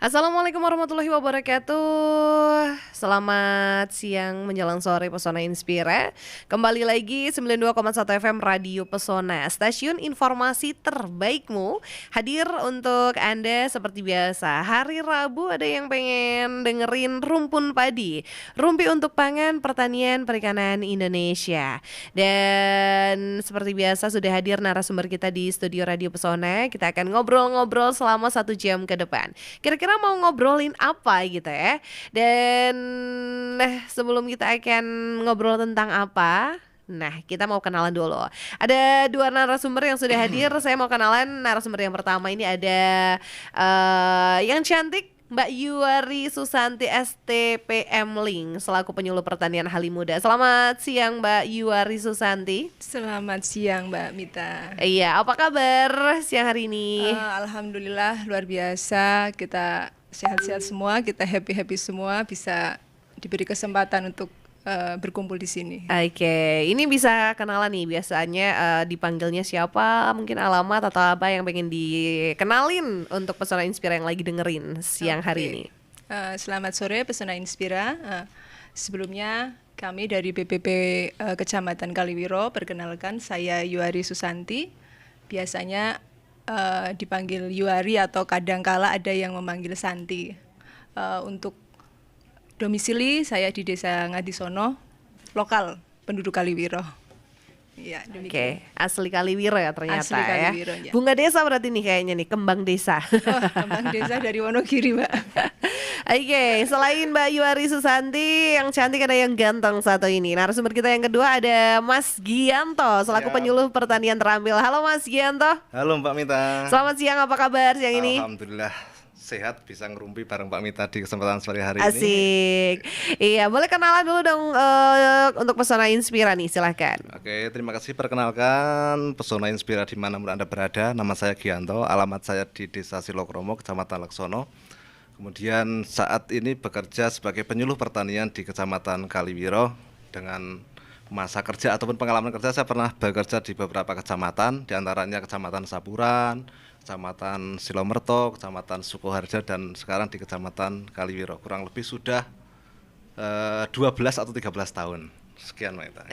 Assalamualaikum warahmatullahi wabarakatuh. Selamat siang menjelang sore Pesona Inspira. Kembali lagi 92,1 FM Radio Pesona, stasiun informasi terbaikmu, hadir untuk Anda seperti biasa. Hari Rabu ada yang pengen dengerin Rumpun Padi, Rumpi untuk Pangan Pertanian Perikanan Indonesia. Dan seperti biasa sudah hadir narasumber kita di studio Radio Pesona. Kita akan ngobrol-ngobrol selama 1 jam ke depan. Kira-kira mau ngobrolin apa gitu ya. Dan sebelum kita akan ngobrol tentang apa, nah kita mau kenalan dulu. Ada dua narasumber yang sudah hadir. Saya mau kenalan narasumber yang pertama ini ada yang cantik, Mbak Yuari Susanti STPM Link selaku penyuluh pertanian Halimuda. Selamat siang Mbak Yuari Susanti. Selamat siang Mbak Mita. Iya, apa kabar siang hari ini? Alhamdulillah luar biasa, kita sehat-sehat semua, kita happy-happy semua, bisa diberi kesempatan untuk berkumpul di sini. Oke, ini bisa kenalan nih, biasanya dipanggilnya siapa, mungkin alamat atau apa yang pengen dikenalin untuk Pesona Inspira yang lagi dengerin siang hari ini. Selamat sore Pesona Inspira. Sebelumnya kami dari BPP Kecamatan Kaliwiro, perkenalkan saya Yuari Susanti. Biasanya dipanggil Yuari atau kadangkala ada yang memanggil Santi. Untuk domisili saya di Desa Ngadisono, lokal penduduk Kaliwiro. Ya, Oke, asli Kaliwiro ya ternyata. Asli Kaliwiro, ya. ya. Bunga desa berarti nih kayaknya nih, kembang desa. Oh, kembang desa dari Wonogiri, Mbak. Oke, selain Mbak Yuari Susanti yang cantik, ada yang ganteng satu ini. Narasumber kita yang kedua ada Mas Gianto selaku penyuluh pertanian terampil. Halo Mas Gianto. Halo Mbak Mita. Selamat siang, apa kabar siang ini? Alhamdulillah sehat, bisa ngerumpi bareng Mbak Mita di kesempatan sore hari ini. Asik. Iya, boleh kenalan dulu dong untuk Pesona Inspira nih, silahkan. Oke, terima kasih. Perkenalkan Pesona Inspira dimanapun Anda berada. Nama saya Gianto, alamat saya di Desa Silokromo, Kecamatan Laksono. Kemudian saat ini bekerja sebagai penyuluh pertanian di Kecamatan Kaliwiro. Dengan masa kerja ataupun pengalaman kerja, saya pernah bekerja di beberapa kecamatan, diantaranya Kecamatan Sapuran, Kecamatan Silomerto, Kecamatan Sukoharja, dan sekarang di Kecamatan Kaliwiro. Kurang lebih sudah 12 atau 13 tahun. Sekian Mbak Ita.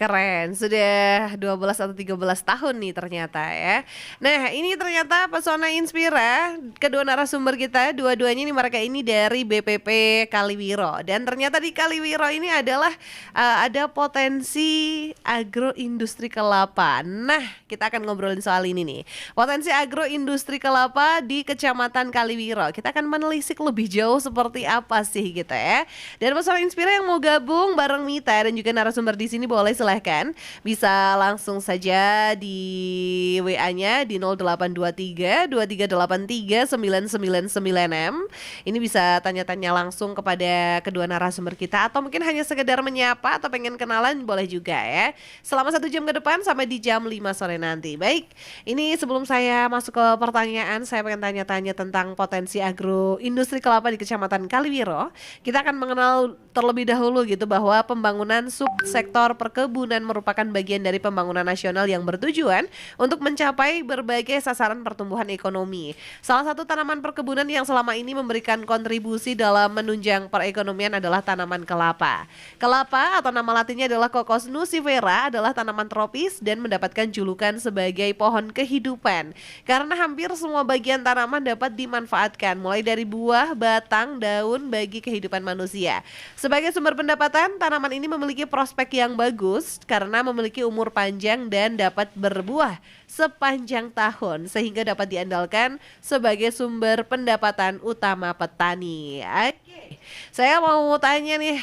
Keren, sudah 12 atau 13 tahun nih ternyata ya. Nah, ini ternyata Pesona Inspira, kedua narasumber kita, dua-duanya ini mereka ini dari BPP Kaliwiro. Dan ternyata di Kaliwiro ini adalah ada potensi agroindustri kelapa. Nah, kita akan ngobrolin soal ini nih. Potensi agroindustri kelapa di Kecamatan Kaliwiro. Kita akan menelisik lebih jauh seperti apa sih gitu ya. Dan Pesona Inspira yang mau gabung bareng Mita dan juga narasumber di sini boleh silahkan bisa langsung saja di WA-nya di 0823 2383 999M. Ini bisa tanya-tanya langsung kepada kedua narasumber kita atau mungkin hanya sekedar menyapa atau pengen kenalan boleh juga ya. Selama 1 jam ke depan sampai di jam 5 sore nanti. Baik, ini sebelum saya masuk ke pertanyaan, saya pengen tanya-tanya tentang potensi agroindustri kelapa di Kecamatan Kaliwiro. Kita akan mengenal terlebih dahulu gitu bahwa pembangunan subsektor perkebunan merupakan bagian dari pembangunan nasional yang bertujuan untuk mencapai berbagai sasaran pertumbuhan ekonomi. Salah satu tanaman perkebunan yang selama ini memberikan kontribusi dalam menunjang perekonomian adalah tanaman kelapa. Kelapa atau nama latinnya adalah Cocos nucifera adalah tanaman tropis dan mendapatkan julukan sebagai pohon kehidupan karena hampir semua bagian tanaman dapat dimanfaatkan mulai dari buah, batang, daun bagi kehidupan manusia. Sebagai sumber pendapatan, tanaman ini memiliki prospek yang bagus karena memiliki umur panjang dan dapat berbuah sepanjang tahun sehingga dapat diandalkan sebagai sumber pendapatan utama petani. Oke, saya mau tanya nih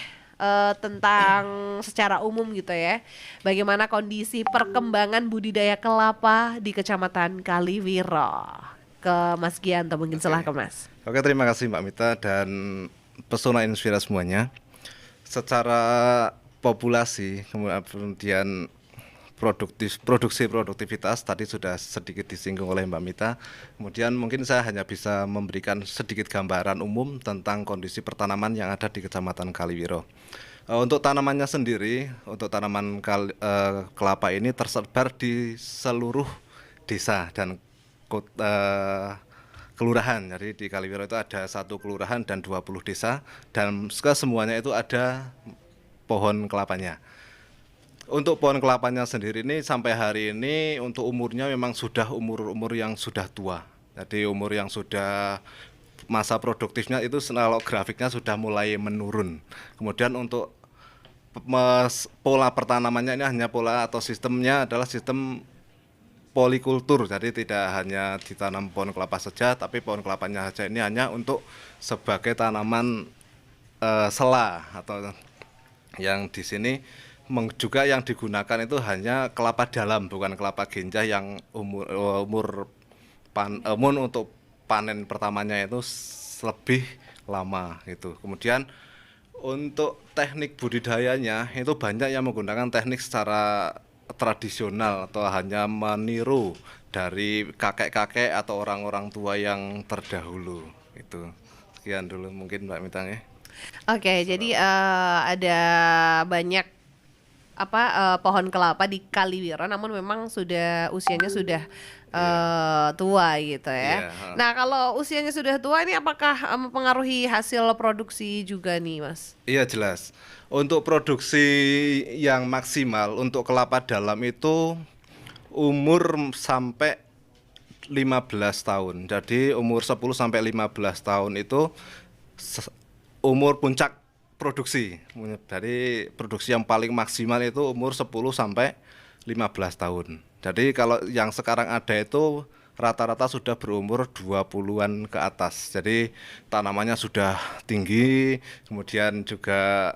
tentang secara umum gitu ya, bagaimana kondisi perkembangan budidaya kelapa di Kecamatan Kaliwiro. Ke Mas Gianto mungkin silahkan Mas. Oke, terima kasih Mbak Mita dan Pesona Inspira semuanya. Secara populasi, kemudian produktivitas tadi sudah sedikit disinggung oleh Mbak Mita. Kemudian mungkin saya hanya bisa memberikan sedikit gambaran umum tentang kondisi pertanaman yang ada di Kecamatan Kaliwiro. Untuk tanamannya sendiri, untuk tanaman kelapa ini tersebar di seluruh desa dan kelurahan. Jadi di Kaliwiro itu ada 1 kelurahan dan 20 desa dan semuanya itu ada pohon kelapanya. Untuk pohon kelapanya sendiri ini sampai hari ini untuk umurnya memang sudah umur yang sudah tua. Jadi umur yang sudah masa produktifnya itu kalau grafiknya sudah mulai menurun. Kemudian untuk pola pertanamannya ini hanya pola atau sistemnya adalah sistem polikultur, jadi tidak hanya ditanam pohon kelapa saja, tapi pohon kelapanya saja ini hanya untuk sebagai tanaman sela atau yang di sini juga yang digunakan itu hanya kelapa dalam, bukan kelapa ganja yang umur untuk panen pertamanya itu lebih lama gitu. Kemudian untuk teknik budidayanya itu banyak yang menggunakan teknik secara tradisional atau hanya meniru dari kakek-kakek atau orang-orang tua yang terdahulu. Itu sekian dulu mungkin Mbak Mitang ya. Oke, jadi ada banyak pohon kelapa di Kaliwiro, namun memang usianya sudah tua gitu ya. Nah, kalau usianya sudah tua ini apakah mempengaruhi hasil produksi juga nih, Mas? Iya, jelas. Untuk produksi yang maksimal untuk kelapa dalam itu umur sampai 15 tahun. Jadi umur 10 sampai 15 tahun itu umur puncak produksi. Dari produksi yang paling maksimal itu umur 10 sampai 15 tahun. Jadi kalau yang sekarang ada itu rata-rata sudah berumur 20-an ke atas. Jadi tanamannya sudah tinggi, kemudian juga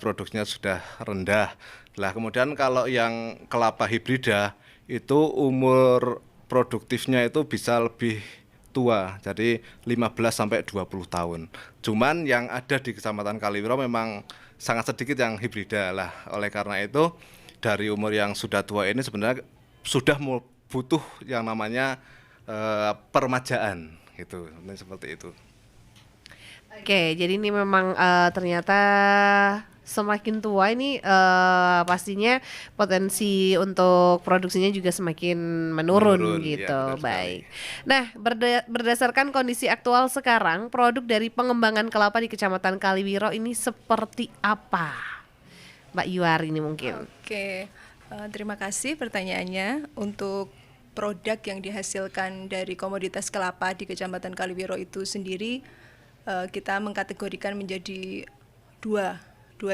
produksinya sudah rendah. Lah kemudian kalau yang kelapa hibrida itu umur produktifnya itu bisa lebih tua, jadi 15 sampai 20 tahun. Cuman yang ada di Kecamatan Kaliwiro memang sangat sedikit yang hibrida lah. Oleh karena itu dari umur yang sudah tua ini sebenarnya sudah butuh yang namanya permajaan gitu, seperti itu. Oke, jadi ini memang ternyata semakin tua ini pastinya potensi untuk produksinya juga semakin menurun gitu. Ya, baik. Nah, berdasarkan kondisi aktual sekarang, produk dari pengembangan kelapa di Kecamatan Kaliwiro ini seperti apa, Mbak Yuari ini mungkin? Oke, terima kasih pertanyaannya. Untuk produk yang dihasilkan dari komoditas kelapa di Kecamatan Kaliwiro itu sendiri kita mengkategorikan menjadi dua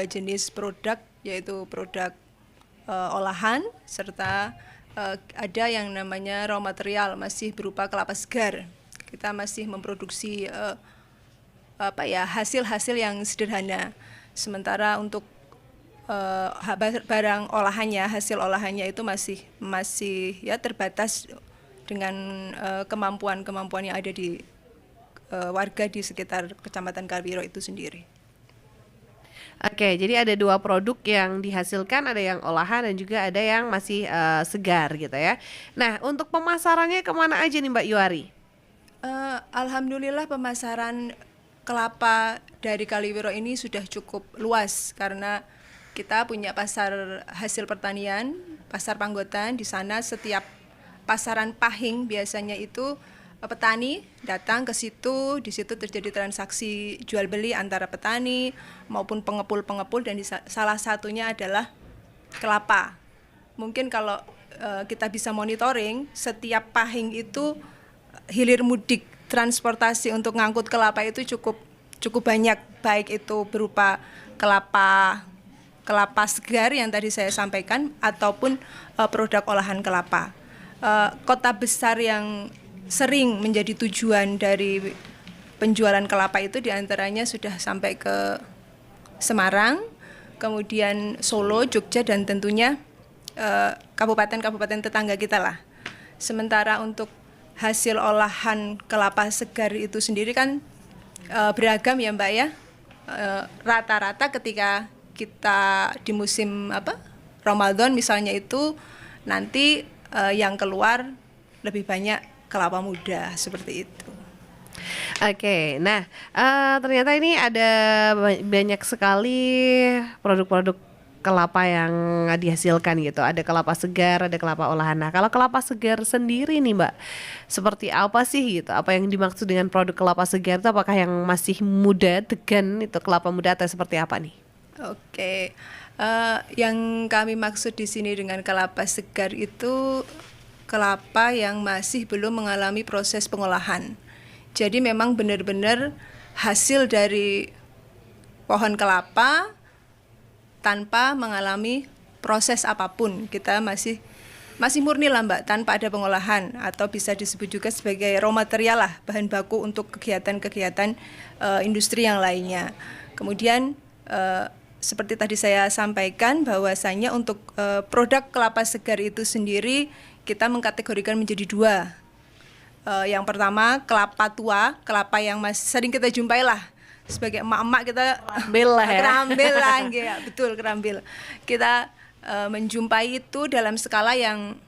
jenis produk, yaitu produk olahan serta ada yang namanya raw material, masih berupa kelapa segar. Kita masih memproduksi hasil-hasil yang sederhana. Sementara untuk barang olahannya, hasil olahannya itu masih ya terbatas dengan kemampuan yang ada di warga di sekitar Kecamatan Kaliwiro itu sendiri. Oke, jadi ada 2 produk yang dihasilkan, ada yang olahan dan juga ada yang masih segar gitu ya. Nah, untuk pemasarannya kemana aja nih Mbak Yuari? Alhamdulillah pemasaran kelapa dari Kaliwiro ini sudah cukup luas karena kita punya pasar hasil pertanian, pasar Panggotan. Di sana setiap pasaran pahing biasanya itu petani datang ke situ, di situ terjadi transaksi jual beli antara petani maupun pengepul-pengepul, dan salah satunya adalah kelapa. Mungkin kalau kita bisa monitoring, setiap pahing itu hilir mudik transportasi untuk ngangkut kelapa itu cukup banyak, baik itu berupa kelapa segar yang tadi saya sampaikan ataupun produk olahan kelapa. Kota besar yang sering menjadi tujuan dari penjualan kelapa itu diantaranya sudah sampai ke Semarang, kemudian Solo, Jogja, dan tentunya kabupaten-kabupaten tetangga kita lah. Sementara untuk hasil olahan kelapa segar itu sendiri kan beragam ya Mbak ya. Rata-rata ketika kita di musim Ramadan misalnya itu nanti yang keluar lebih banyak kelapa muda seperti itu. Oke, nah ternyata ini ada banyak sekali produk-produk kelapa yang dihasilkan gitu. Ada kelapa segar, ada kelapa olahan. Nah, kalau kelapa segar sendiri nih Mbak, seperti apa sih gitu? Apa yang dimaksud dengan produk kelapa segar itu? Apakah yang masih muda, degan itu kelapa muda atau seperti apa nih? Oke, yang kami maksud di sini dengan kelapa segar itu kelapa yang masih belum mengalami proses pengolahan. Jadi memang benar-benar hasil dari pohon kelapa tanpa mengalami proses apapun. Kita masih murni lah Mbak, tanpa ada pengolahan, atau bisa disebut juga sebagai raw material lah, bahan baku untuk kegiatan-kegiatan industri yang lainnya. Kemudian seperti tadi saya sampaikan bahwasanya untuk produk kelapa segar itu sendiri kita mengkategorikan menjadi dua. Yang pertama kelapa tua, kelapa yang masih sering kita jumpai lah, sebagai emak-emak kita Kerambil lah ya. kerambil lah, ya, betul, kerambil. Kita menjumpai itu dalam skala yang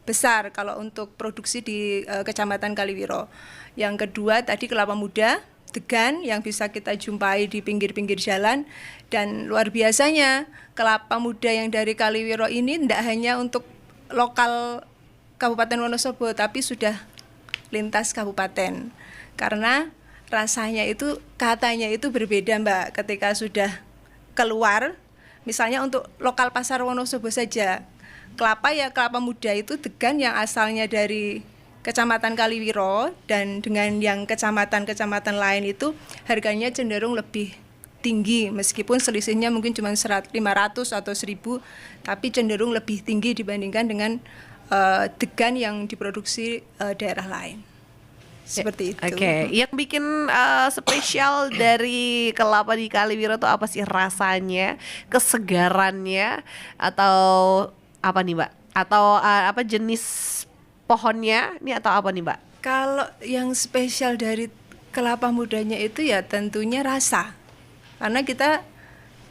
besar kalau untuk produksi di Kecamatan Kaliwiro. Yang kedua tadi kelapa muda, degan, yang bisa kita jumpai di pinggir-pinggir jalan. Dan luar biasanya kelapa muda yang dari Kaliwiro ini tidak hanya untuk lokal Kabupaten Wonosobo, tapi sudah lintas kabupaten. Karena rasanya itu, katanya itu berbeda Mbak, ketika sudah keluar. Misalnya untuk lokal pasar Wonosobo saja, kelapa muda itu degan yang asalnya dari Kecamatan Kaliwiro dan dengan yang kecamatan-kecamatan lain itu harganya cenderung lebih tinggi, meskipun selisihnya mungkin cuma 500 atau 1000, tapi cenderung lebih tinggi dibandingkan dengan degan yang diproduksi daerah lain. Seperti itu. Oke, yang bikin spesial dari kelapa di Kaliwiro itu apa sih? Rasanya, kesegarannya, atau apa nih Mbak? Atau apa jenis pohonnya ini atau apa nih Mbak? Kalau yang spesial dari kelapa mudanya itu ya tentunya rasa. Karena kita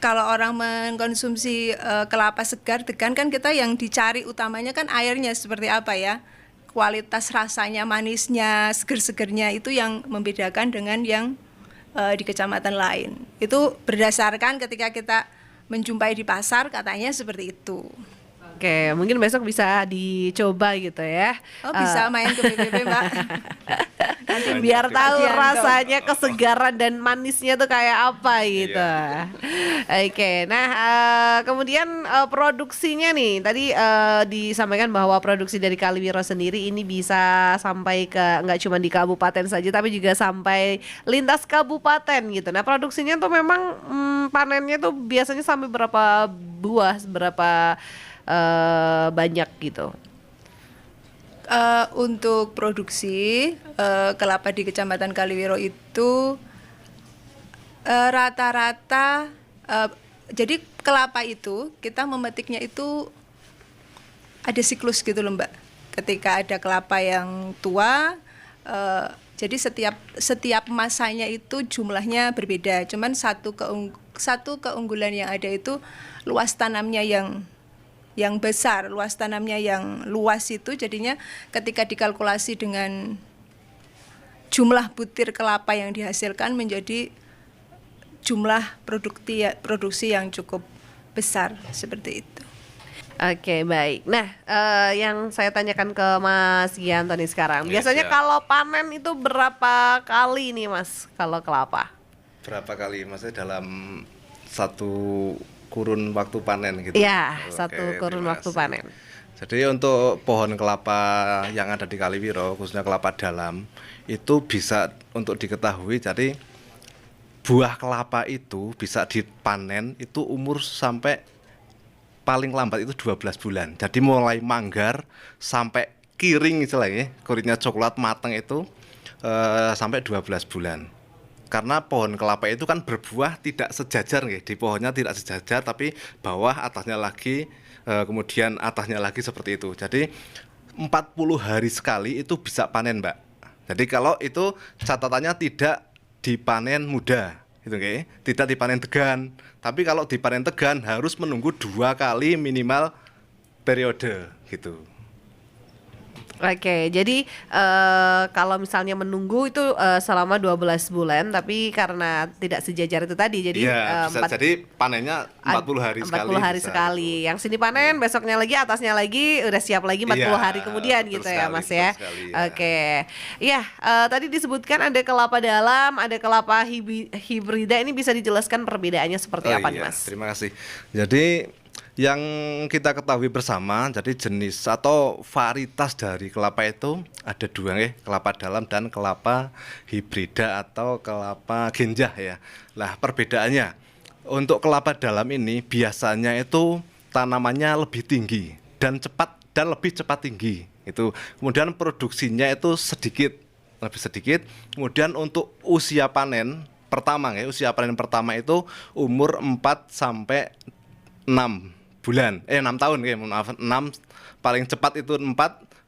kalau orang mengkonsumsi kelapa segar degan kan kita yang dicari utamanya kan airnya seperti apa ya. Kualitas rasanya, manisnya, seger-segernya itu yang membedakan dengan yang di kecamatan lain. Itu berdasarkan ketika kita menjumpai di pasar katanya seperti itu. Oke, mungkin besok bisa dicoba gitu ya. Oh, bisa main ke BPP Mbak. Nanti biar tahu Kajian rasanya, kesegaran dan manisnya tuh kayak apa gitu. Oke, nah kemudian produksinya nih tadi disampaikan bahwa produksi dari Kaliwiro sendiri ini bisa sampai ke nggak cuma di kabupaten saja tapi juga sampai lintas kabupaten gitu. Nah produksinya tuh memang panennya tuh biasanya sampai berapa buah, berapa banyak gitu. Untuk produksi kelapa di Kecamatan Kaliwiro itu rata-rata jadi kelapa itu kita memetiknya itu ada siklus gitu loh Mbak. Ketika ada kelapa yang tua, jadi setiap masanya itu jumlahnya berbeda. Cuman satu keunggulan yang ada itu luas tanamnya yang besar, luas tanamnya yang luas itu jadinya ketika dikalkulasi dengan jumlah butir kelapa yang dihasilkan menjadi jumlah produksi yang cukup besar seperti itu. Oke, baik. Nah, yang saya tanyakan ke Mas Gianto nih sekarang, biasanya siap. kalau panen itu berapa kali nih Mas kalau kelapa? Berapa kali? Maksudnya dalam satu kurun waktu panen gitu? Iya, Oke, satu kurun terima waktu kasih. panen. Jadi untuk pohon kelapa yang ada di Kaliwiro, khususnya kelapa dalam, itu bisa untuk diketahui. Jadi buah kelapa itu bisa dipanen itu umur sampai paling lambat itu 12 bulan. Jadi mulai manggar sampai kiring istilahnya, kulitnya coklat matang itu sampai 12 bulan. Karena pohon kelapa itu kan berbuah tidak sejajar nggih, di pohonnya tidak sejajar tapi bawah atasnya lagi kemudian atasnya lagi seperti itu. Jadi 40 hari sekali itu bisa panen, Mbak. Jadi kalau itu catatannya tidak dipanen muda, gitu nggih. Tidak dipanen degan. Tapi kalau dipanen tegan harus menunggu 2 kali minimal periode gitu. Oke, jadi kalau misalnya menunggu itu selama 12 bulan, tapi karena tidak sejajar itu tadi, jadi Iya, bisa jadi panennya 40 hari 40 sekali. hari bisa, sekali. betul. Yang sini panen, besoknya lagi, atasnya lagi, udah siap lagi 40 Iya, hari kemudian betul gitu ya, sekali, Mas betul ya. sekali, ya. Oke. Iya, tadi disebutkan ada kelapa dalam, ada kelapa hibrida. Ini bisa dijelaskan perbedaannya seperti apa nih, Iya, Mas? terima kasih. Jadi yang kita ketahui bersama, jadi jenis atau varietas dari kelapa itu ada dua ya, kelapa dalam dan kelapa hibrida atau kelapa genjah ya. Lah perbedaannya, untuk kelapa dalam ini biasanya itu tanamannya lebih tinggi dan lebih cepat tinggi. Itu kemudian produksinya itu sedikit, lebih sedikit. Kemudian untuk usia panen pertama ya, usia panen pertama itu umur 4 sampai 6 bulan, 6 tahun ya, maaf, 6 paling cepat itu 4,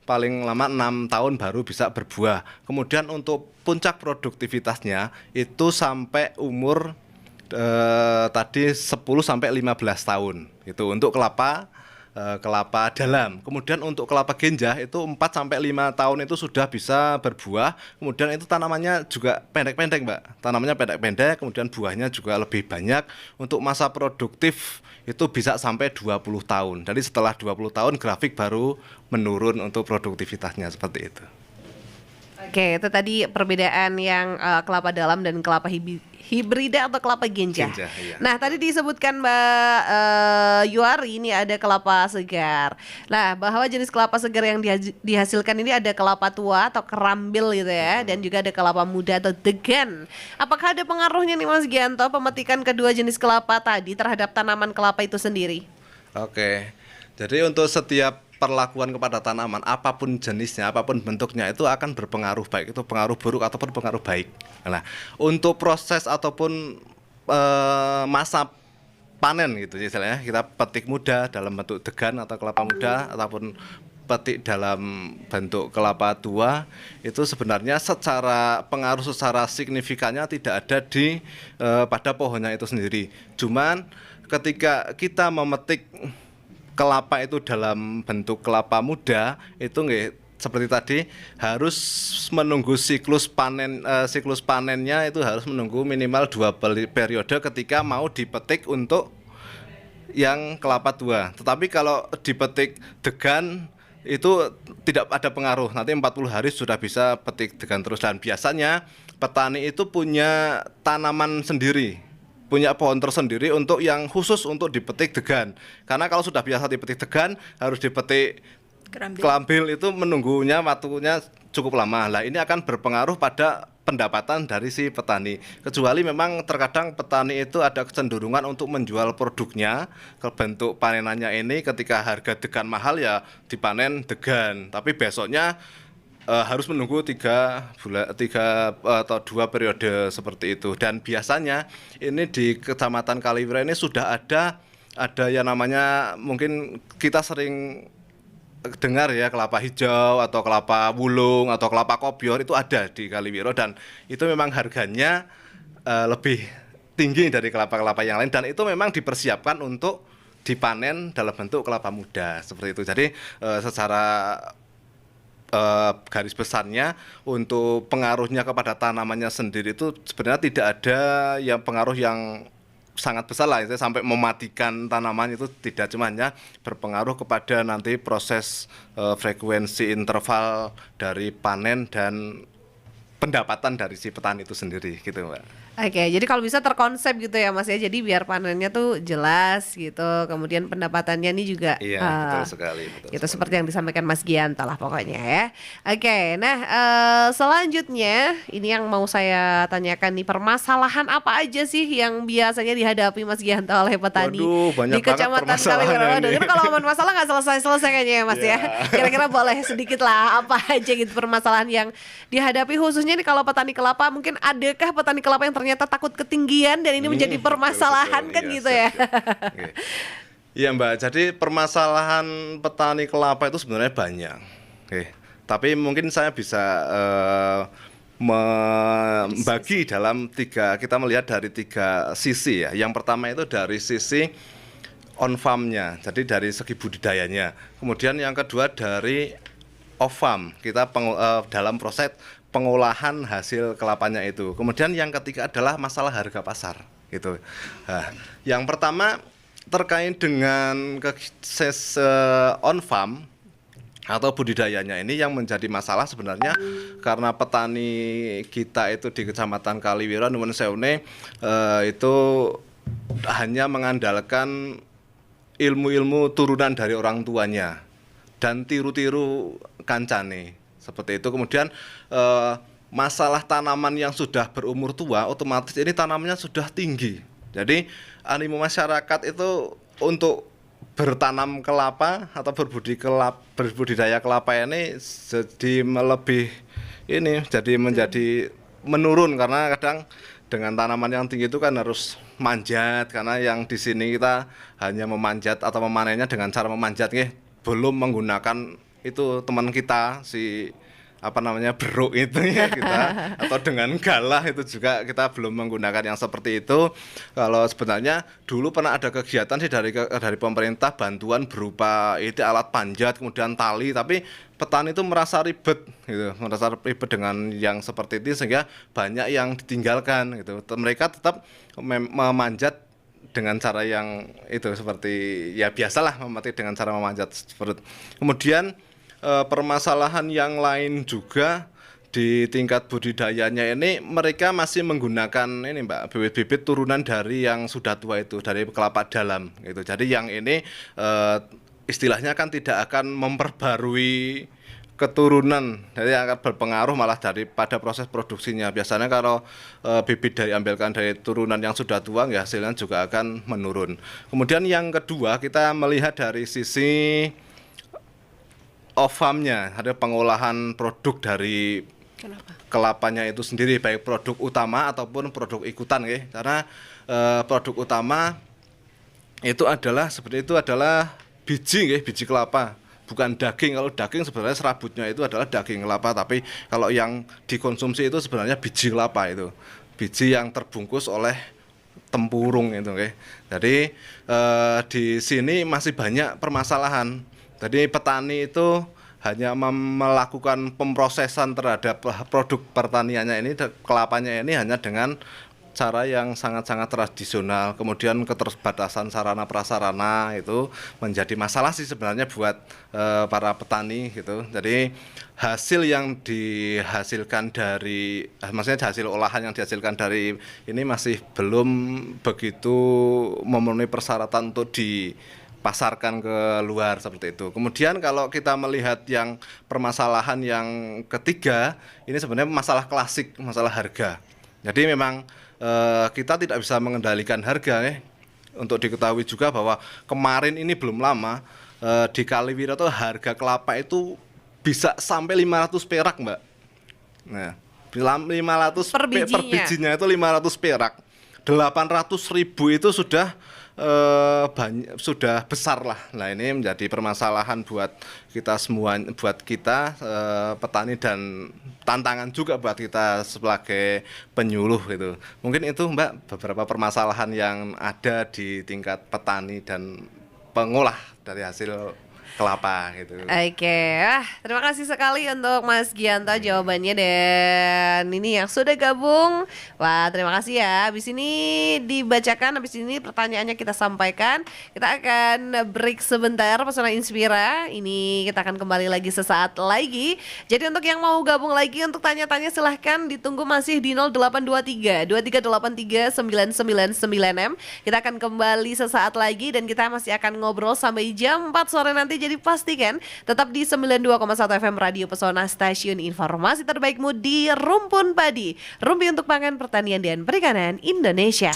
paling lama 6 tahun baru bisa berbuah. Kemudian untuk puncak produktivitasnya itu sampai umur tadi 10 sampai 15 tahun. Itu untuk kelapa dalam. Kemudian untuk kelapa genjah itu 4 sampai 5 tahun itu sudah bisa berbuah. Kemudian itu tanamannya juga pendek-pendek, Mbak. Tanamannya pendek-pendek, kemudian buahnya juga lebih banyak. Untuk masa produktif itu bisa sampai 20 tahun. Jadi setelah 20 tahun grafik baru menurun untuk produktivitasnya seperti itu. Oke, itu tadi perbedaan yang kelapa dalam dan kelapa hibrida atau kelapa genjah. Iya. Nah, tadi disebutkan Mbak Yuari ini ada kelapa segar. Nah, bahwa jenis kelapa segar yang dihasilkan ini ada kelapa tua atau kerambil gitu ya, dan juga ada kelapa muda atau degan. Apakah ada pengaruhnya nih Mas Gianto pemetikan kedua jenis kelapa tadi terhadap tanaman kelapa itu sendiri? Oke. Jadi untuk setiap perlakuan kepada tanaman apapun jenisnya, apapun bentuknya itu akan berpengaruh, baik itu pengaruh buruk ataupun pengaruh baik. Nah, untuk proses ataupun masa panen gitu istilahnya, kita petik muda dalam bentuk degan atau kelapa muda ataupun petik dalam bentuk kelapa tua, itu sebenarnya secara pengaruh secara signifikannya tidak ada di pada pohonnya itu sendiri. Cuman ketika kita memetik kelapa itu dalam bentuk kelapa muda itu nggih seperti tadi harus menunggu siklus panennya itu harus menunggu minimal 2 periode ketika mau dipetik untuk yang kelapa tua. Tetapi kalau dipetik degan itu tidak ada pengaruh. Nanti 40 hari sudah bisa petik degan terus, dan biasanya petani itu punya tanaman sendiri, punya pohon tersendiri untuk yang khusus untuk dipetik degan. Karena kalau sudah biasa dipetik degan, harus dipetik kelambil itu menunggunya waktunya cukup lama. Lah ini akan berpengaruh pada pendapatan dari si petani. Kecuali memang terkadang petani itu ada kecenderungan untuk menjual produknya ke bentuk panenannya ini, ketika harga degan mahal ya dipanen degan. Tapi besoknya harus menunggu 3 atau 2 periode seperti itu. Dan biasanya ini di Kecamatan Kaliwira ini sudah ada yang namanya, mungkin kita sering dengar ya, kelapa hijau atau kelapa wulung atau kelapa kopior, itu ada di Kaliwiro, dan itu memang harganya lebih tinggi dari kelapa-kelapa yang lain, dan itu memang dipersiapkan untuk dipanen dalam bentuk kelapa muda seperti itu. Jadi secara garis besarnya untuk pengaruhnya kepada tanamannya sendiri itu sebenarnya tidak ada yang pengaruh yang sangat besar lah, itu sampai mematikan tanaman, itu tidak, cuma hanya berpengaruh kepada nanti proses frekuensi interval dari panen dan pendapatan dari si petani itu sendiri gitu, Mbak. Oke, jadi kalau bisa terkonsep gitu ya Mas ya, jadi biar panennya tuh jelas gitu, kemudian pendapatannya ini juga betul sekali, itu seperti yang disampaikan Mas Gianto lah pokoknya ya. Oke, nah selanjutnya ini yang mau saya tanyakan nih, permasalahan apa aja sih yang biasanya dihadapi Mas Gianto oleh petani di Kecamatan Kaliwiro? Waduh, ini kalau ngomong masalah nggak selesai-selesai kayaknya ya Mas ya. Kira-kira boleh sedikit lah apa aja gitu permasalahan yang dihadapi khususnya nih kalau petani kelapa. Mungkin adakah petani kelapa yang ternyata takut ketinggian dan ini menjadi permasalahan kan gitu ya. Iya Mbak, jadi permasalahan petani kelapa itu sebenarnya banyak. Tapi mungkin saya bisa membagi dalam 3, kita melihat dari 3 sisi ya. Yang pertama itu dari sisi on farm-nya, jadi dari segi budidayanya. Kemudian yang kedua dari off farm, kita dalam proses pengolahan hasil kelapanya itu. Kemudian yang ketiga adalah masalah harga pasar gitu. Nah, yang pertama terkait dengan on farm atau budidayanya ini yang menjadi masalah sebenarnya karena petani kita itu di Kecamatan Kaliwiro Nuwun Sewune itu hanya mengandalkan ilmu-ilmu turunan dari orang tuanya dan tiru-tiru kancane seperti itu. Kemudian masalah tanaman yang sudah berumur tua otomatis ini tanamannya sudah tinggi. Jadi animo masyarakat itu untuk bertanam kelapa atau berbudidaya kelapa ini jadi menjadi menurun karena kadang dengan tanaman yang tinggi itu kan harus manjat, karena yang di sini kita hanya memanjat atau memanennya dengan cara memanjat belum menggunakan itu teman kita si beruk itu ya kita atau dengan galah itu juga kita belum menggunakan yang seperti itu. Kalau sebenarnya dulu pernah ada kegiatan sih dari pemerintah bantuan berupa itu alat panjat kemudian tali, tapi petani itu merasa ribet dengan yang seperti itu sehingga banyak yang ditinggalkan gitu. Mereka tetap memanjat dengan cara yang itu seperti ya biasalah memetik dengan cara memanjat seperti. Kemudian permasalahan yang lain juga di tingkat budidayanya ini mereka masih menggunakan ini Mbak bibit-bibit turunan dari yang sudah tua itu dari kelapa dalam gitu. Jadi yang ini istilahnya kan tidak akan memperbarui keturunan, jadi akan berpengaruh malah pada proses produksinya. Biasanya kalau bibit diambilkan dari turunan yang sudah tua ya hasilnya juga akan menurun. Kemudian yang kedua kita melihat dari sisi off farm-nya, ada pengolahan produk dari kelapanya itu sendiri, baik produk utama ataupun produk ikutan karena produk utama itu adalah biji kelapa, bukan daging. Kalau daging sebenarnya serabutnya itu adalah daging kelapa, tapi kalau yang dikonsumsi itu sebenarnya biji kelapa, itu biji yang terbungkus oleh tempurung itu Jadi di sini masih banyak permasalahan. Jadi petani itu hanya melakukan pemrosesan terhadap produk pertaniannya ini, kelapanya ini hanya dengan cara yang sangat-sangat tradisional. Kemudian keterbatasan sarana prasarana itu menjadi masalah sih sebenarnya buat para petani gitu. Jadi hasil yang dihasilkan dari, maksudnya hasil olahan yang dihasilkan dari ini masih belum begitu memenuhi persyaratan untuk dipasarkan ke luar seperti itu. Kemudian kalau kita melihat yang permasalahan yang ketiga, ini sebenarnya masalah klasik, masalah harga. Jadi memang kita tidak bisa mengendalikan harga Untuk diketahui juga bahwa kemarin ini belum lama di Kaliwiro itu harga kelapa itu bisa sampai 500 perak, Mbak. Nah, 500 per bijinya itu 500 perak. 800.000 itu sudah sudah besar lah. Nah, ini menjadi permasalahan buat kita semua, buat kita petani dan tantangan juga buat kita sebagai penyuluh gitu. Mungkin itu Mbak beberapa permasalahan yang ada di tingkat petani dan pengolah dari hasil kelapa gitu. Oke, terima kasih sekali untuk Mas Gianto jawabannya, dan ini yang sudah gabung. Wah, terima kasih ya. Habis ini dibacakan, habis ini pertanyaannya kita sampaikan. Kita akan break sebentar, Pesona Inspira. Ini kita akan kembali lagi sesaat lagi. Jadi untuk yang mau gabung lagi untuk tanya-tanya silahkan ditunggu masih di 0823 2383 999M. Kita akan kembali sesaat lagi dan kita masih akan ngobrol sampai jam 4 sore nanti. Jadi pastikan tetap di 92,1 FM Radio Pesona, stasiun informasi terbaikmu di Rumpun Padi, rumpi untuk pangan, pertanian dan perikanan Indonesia.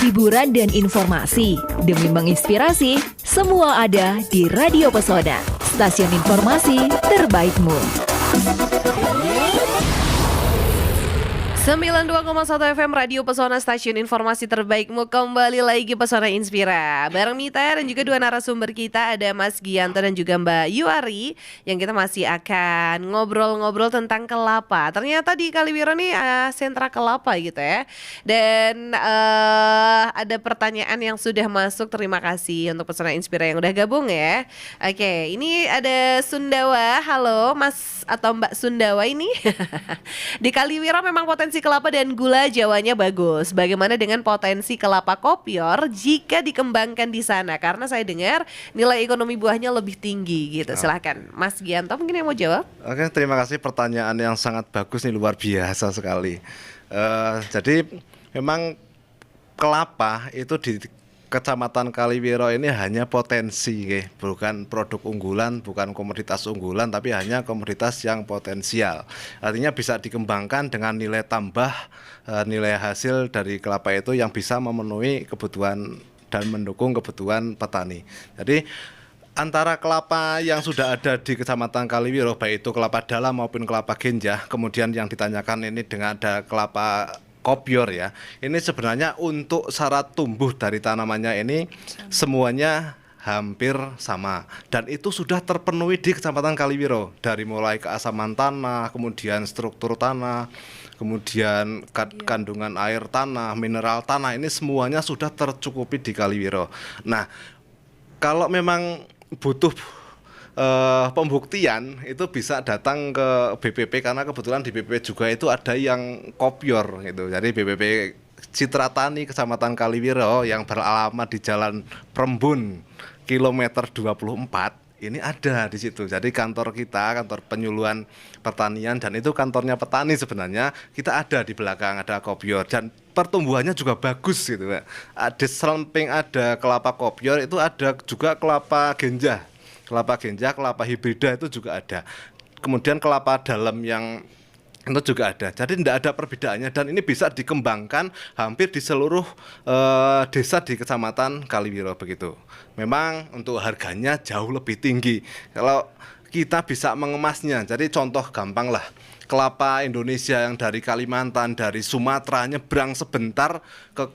Hiburan dan informasi demi menginspirasi, semua ada di Radio Pesona, stasiun informasi terbaikmu. 92,1 FM Radio Pesona, stasiun informasi terbaikmu. Kembali lagi Pesona Inspira bareng Mita dan juga dua narasumber kita, ada Mas Gianto dan juga Mbak Yuari, yang kita masih akan ngobrol-ngobrol tentang kelapa. Ternyata di Kaliwiro nih sentra kelapa gitu ya. Dan ada pertanyaan yang sudah masuk. Terima kasih untuk Pesona Inspira yang udah gabung ya. Oke, ini ada Sundawa. Halo Mas atau Mbak Sundawa ini. Di Kaliwiro memang potensi kelapa dan gula Jawanya bagus. Bagaimana dengan potensi kelapa kopior jika dikembangkan di sana? Karena saya dengar nilai ekonomi buahnya lebih tinggi gitu. Silahkan Mas Gianto mungkin yang mau jawab. Oke, terima kasih, pertanyaan yang sangat bagus nih, luar biasa sekali. Jadi memang kelapa itu di Kecamatan Kaliwiro ini hanya potensi, bukan produk unggulan, bukan komoditas unggulan, tapi hanya komoditas yang potensial. Artinya bisa dikembangkan dengan nilai tambah, nilai hasil dari kelapa itu yang bisa memenuhi kebutuhan dan mendukung kebutuhan petani. Jadi antara kelapa yang sudah ada di Kecamatan Kaliwiro, baik itu kelapa dalam maupun kelapa genjah, kemudian yang ditanyakan ini dengan ada kelapa kopior ya, ini sebenarnya untuk syarat tumbuh dari tanamannya ini semuanya hampir sama, dan itu sudah terpenuhi di Kecamatan Kaliwiro, dari mulai keasaman tanah, kemudian struktur tanah, kemudian kandungan air tanah, mineral tanah, ini semuanya sudah tercukupi di Kaliwiro. Nah, kalau memang butuh pembuktian itu bisa datang ke BPP, karena kebetulan di BPP juga itu ada yang kopior gitu. Jadi BPP Citra Tani Kecamatan Kaliwiro yang beralamat di Jalan Prembun kilometer 24 ini ada di situ. Jadi kantor kita, kantor penyuluhan pertanian, dan itu kantornya petani sebenarnya, kita ada di belakang, ada kopior, dan pertumbuhannya juga bagus gitu. Ada samping ada kelapa kopior, itu ada juga kelapa genjah. Kelapa genjah, kelapa hibrida itu juga ada. Kemudian kelapa dalam yang itu juga ada. Jadi tidak ada perbedaannya, dan ini bisa dikembangkan hampir di seluruh desa di Kecamatan Kaliwiro begitu. Memang untuk harganya jauh lebih tinggi kalau kita bisa mengemasnya. Jadi contoh gampang lah, kelapa Indonesia yang dari Kalimantan, dari Sumatera, nyebrang sebentar ke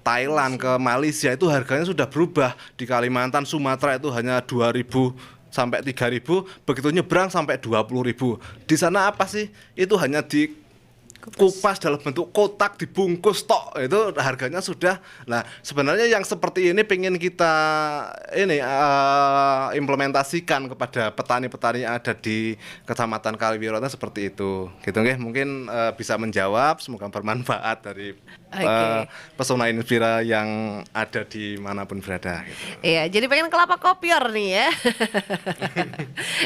Thailand, ke Malaysia, itu harganya sudah berubah. Di Kalimantan, Sumatera itu hanya 2.000 sampai 3.000, begitu nyebrang sampai 20.000. Di sana apa sih? Itu hanya dikupas dalam bentuk kotak, dibungkus tok, itu harganya sudah. Nah, sebenarnya yang seperti ini pengen kita implementasikan kepada petani-petani yang ada di Kecamatan Kaliwiro seperti itu. Gitu nggih, mungkin bisa menjawab, semoga bermanfaat dari Pesona Inspira yang ada di manapun berada gitu. Iya, jadi pengen kelapa kopior nih ya.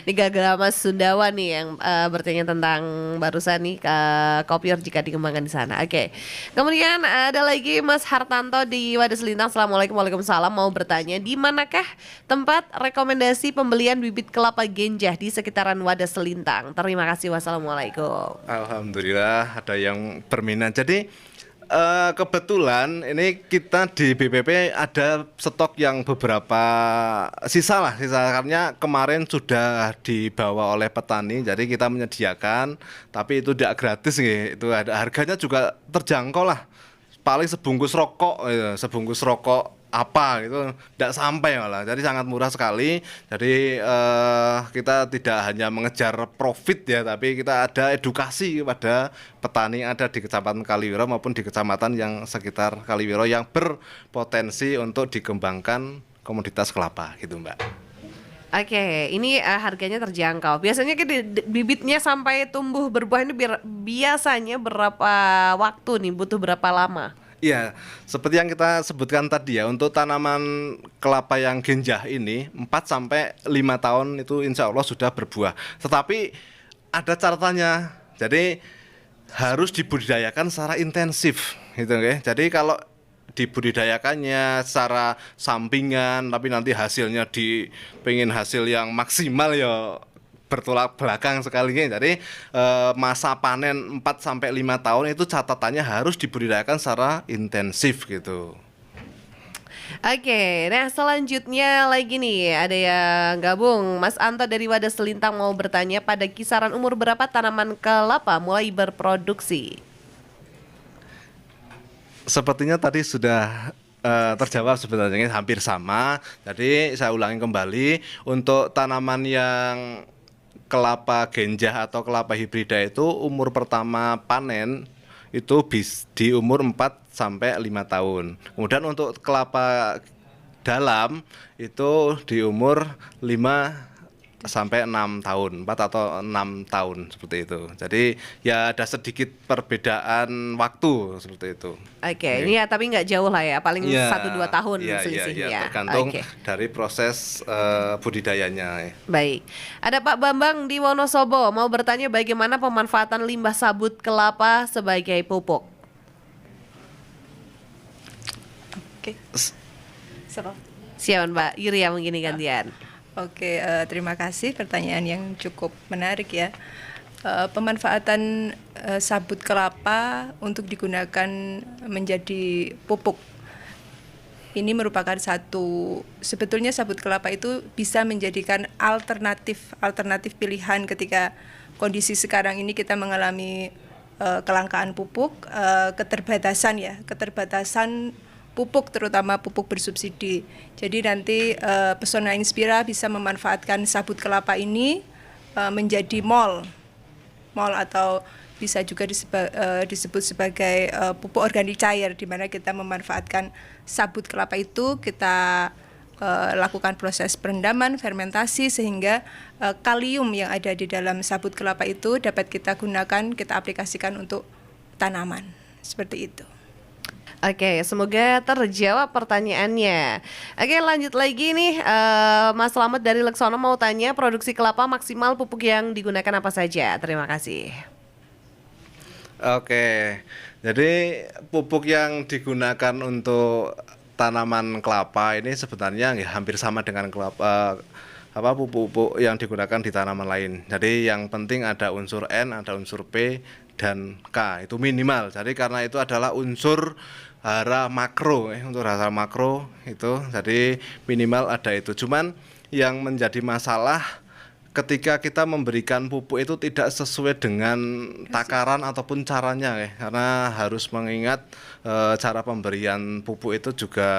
Ini gagal Mas Sundawa nih yang bertanya tentang barusan nih kopior jika dikembangkan di sana. Oke. Kemudian ada lagi Mas Hartanto di Wadas Lintang. Assalamualaikum, waalaikumsalam. Mau bertanya, di manakah tempat rekomendasi pembelian bibit kelapa genjah di sekitaran Wadas Lintang? Terima kasih. Wassalamualaikum. Alhamdulillah ada yang berminat. Jadi kebetulan ini kita di BPP ada stok yang beberapa sisa karena kemarin sudah dibawa oleh petani, jadi kita menyediakan, tapi itu tidak gratis nih, itu ada harganya juga terjangkau lah, paling sebungkus rokok apa gitu, tidak sampai malah, jadi sangat murah sekali. Jadi kita tidak hanya mengejar profit ya, tapi kita ada edukasi kepada petani yang ada di Kecamatan Kaliwiro maupun di kecamatan yang sekitar Kaliwiro yang berpotensi untuk dikembangkan komoditas kelapa gitu, Mbak. Oke, ini harganya terjangkau. Biasanya bibitnya sampai tumbuh berbuah ini biasanya berapa waktu nih, butuh berapa lama? Iya, seperti yang kita sebutkan tadi ya, untuk tanaman kelapa yang genjah ini 4 sampai 5 tahun itu insya Allah sudah berbuah. Tetapi ada catatannya, jadi harus dibudidayakan secara intensif gitu ya. Jadi kalau dibudidayakannya secara sampingan tapi nanti hasilnya pengen hasil yang maksimal ya bertolak belakang sekali. Jadi masa panen 4 sampai 5 tahun itu catatannya harus dibudidayakan secara intensif gitu. Oke, nah selanjutnya lagi nih ada yang gabung, Mas Anto dari Wadas Lintang mau bertanya, pada kisaran umur berapa tanaman kelapa mulai berproduksi? Sepertinya tadi sudah terjawab sebenarnya hampir sama. Jadi saya ulangi kembali untuk tanaman yang kelapa genjah atau kelapa hibrida itu umur pertama panen itu di umur 4 sampai 5 tahun. Kemudian untuk kelapa dalam itu di umur 5 sampai 6 tahun, 4 atau 6 tahun seperti itu. Jadi ya ada sedikit perbedaan waktu seperti itu. Oke, ini ya tapi nggak jauh lah ya, paling Iya, 1-2 tahun iya, selisihnya. iya, tergantung Oke. dari proses budidayanya. Baik, ada Pak Bambang di Wonosobo mau bertanya bagaimana pemanfaatan limbah sabut kelapa sebagai pupuk. Oke. Siapa Mbak Yuria mungkin ini gantian. Oke, terima kasih pertanyaan yang cukup menarik ya. Pemanfaatan sabut kelapa untuk digunakan menjadi pupuk. Ini merupakan sebetulnya sabut kelapa itu bisa menjadikan alternatif pilihan ketika kondisi sekarang ini kita mengalami kelangkaan pupuk, keterbatasan pupuk, terutama pupuk bersubsidi. Jadi nanti Pesona Inspira bisa memanfaatkan sabut kelapa ini menjadi mol atau bisa juga disebut sebagai pupuk organik cair, di mana kita memanfaatkan sabut kelapa itu, kita lakukan proses perendaman, fermentasi, sehingga kalium yang ada di dalam sabut kelapa itu dapat kita gunakan, kita aplikasikan untuk tanaman. Seperti itu. Oke, semoga terjawab pertanyaannya. Oke, lanjut lagi nih, Mas Slamet dari Leksono mau tanya produksi kelapa maksimal pupuk yang digunakan apa saja? Terima kasih. Oke, jadi pupuk yang digunakan untuk tanaman kelapa ini sebenarnya hampir sama dengan kelapa pupuk yang digunakan di tanaman lain. Jadi yang penting ada unsur N, ada unsur P dan K, itu minimal. Jadi karena itu adalah unsur hara makro, untuk hara makro itu, jadi minimal ada itu. Cuman yang menjadi masalah ketika kita memberikan pupuk itu tidak sesuai dengan takaran ataupun caranya, karena harus mengingat cara pemberian pupuk itu juga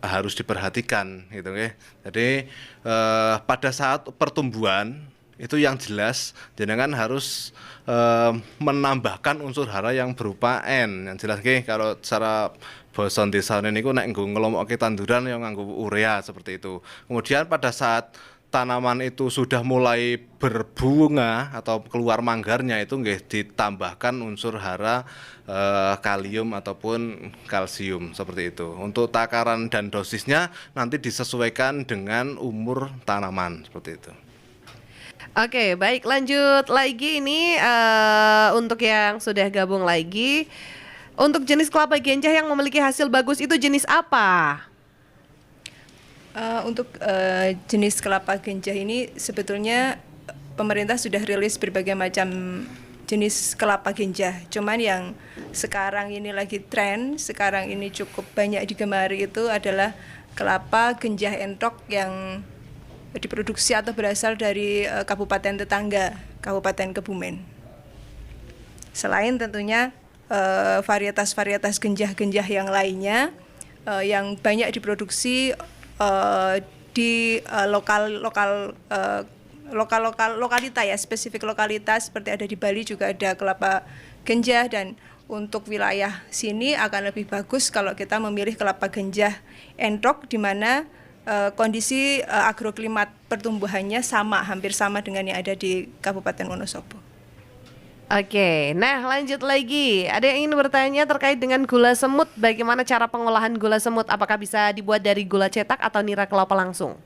harus diperhatikan gitu ya. Jadi pada saat pertumbuhan itu yang jelas jenengan harus menambahkan unsur hara yang berupa N. Yang jelas kalau cara basa desane niku nek nggo ngelomokke tanduran yang nganggo urea seperti itu. Kemudian pada saat tanaman itu sudah mulai berbunga atau keluar manggarnya itu nggih ditambahkan unsur hara kalium ataupun kalsium seperti itu. Untuk takaran dan dosisnya nanti disesuaikan dengan umur tanaman seperti itu. Oke, baik, lanjut lagi ini untuk yang sudah gabung lagi. Untuk jenis kelapa genjah yang memiliki hasil bagus itu jenis apa? Untuk jenis kelapa genjah ini sebetulnya pemerintah sudah rilis berbagai macam jenis kelapa genjah. Cuman yang sekarang ini lagi tren, sekarang ini cukup banyak digemari itu adalah kelapa genjah entok yang diproduksi atau berasal dari kabupaten tetangga, Kabupaten Kebumen. Selain tentunya varietas-varietas genjah-genjah yang lainnya yang banyak diproduksi di lokalita ya, spesifik lokalitas, seperti ada di Bali juga ada kelapa genjah, dan untuk wilayah sini akan lebih bagus kalau kita memilih kelapa genjah entok, di mana kondisi agroklimat pertumbuhannya hampir sama dengan yang ada di Kabupaten Wonosobo. Oke, nah lanjut lagi. Ada yang ingin bertanya terkait dengan gula semut. Bagaimana cara pengolahan gula semut? Apakah bisa dibuat dari gula cetak atau nira kelapa langsung?